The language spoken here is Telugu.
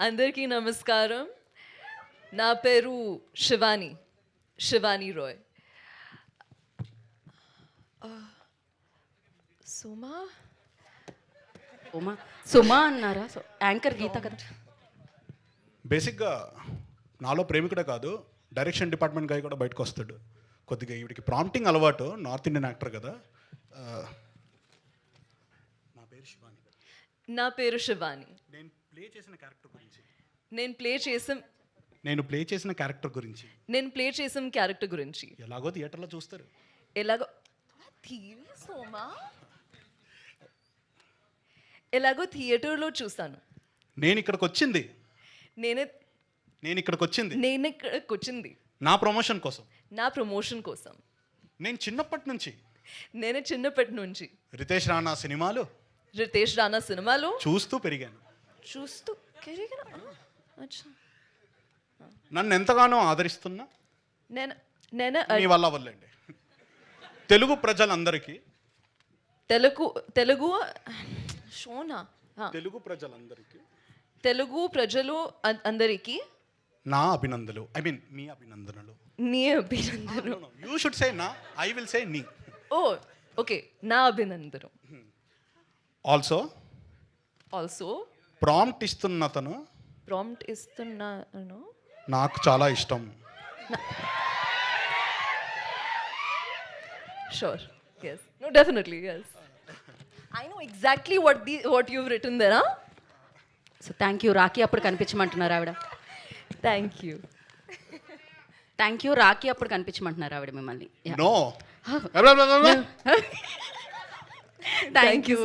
అందరికీ నమస్కారం. నా పేరు శివాని రాయ్. సుమా అన్నారా? యాంకర్ గీత కదా. బేసిక్గా నాలో ప్రేమికుడే కాదు, డైరెక్షన్ డిపార్ట్మెంట్ గాయ కూడా బయటకు వస్తాడు. కొద్దిగా ఈవిడికి ప్రాంప్టింగ్ అలవాటు, నార్త్ ఇండియన్ యాక్టర్ కదా. నా పేరు శివాని. నా పేరు శివాని. నేను ప్లే చేసిన క్యారెక్టర్ గురించి నేను ప్లే చేసిన క్యారెక్టర్ గురించి ఎలాగో థియేటర్లో చూస్తారు. ఎలాగో థియేటర్లో చూస్తాను. నేను ఇక్కడికి వచ్చింది నా ప్రమోషన్ కోసం. నేను చిన్నప్పటి నుంచి రితేష్ రాణా సినిమాలు చూస్తూ పెరిగాను. నన్ను ఎంతగానో ఆదరిస్తున్నా మీ వల్లండి తెలుగు ప్రజలందరికీ తెలుగు ప్రజలు అందరికీ నా అభినందనలు. ఐ మీన్ మీ అభినందనలు. నీ అభినందనలు. యూ షుడ్ సే నా, ఐ విల్ సే నీ. ఓ ఓకే, నా అభినందనలు. ఆల్సో ప్రాంప్ట్ ఇస్తున్నాను నాకు చాలా ఇష్టం. Sure. Yes. No, definitely. Yes. I know exactly what you've written there, huh? So thank you. Rakhi అప్పుడు కనిపించమంటున్నారు ఆవిడ. Thank you. Thank you. Rakhi అప్పుడు కనిపించమంటున్నారు ఆవిడ మిమ్మల్ని. నో. Thank you.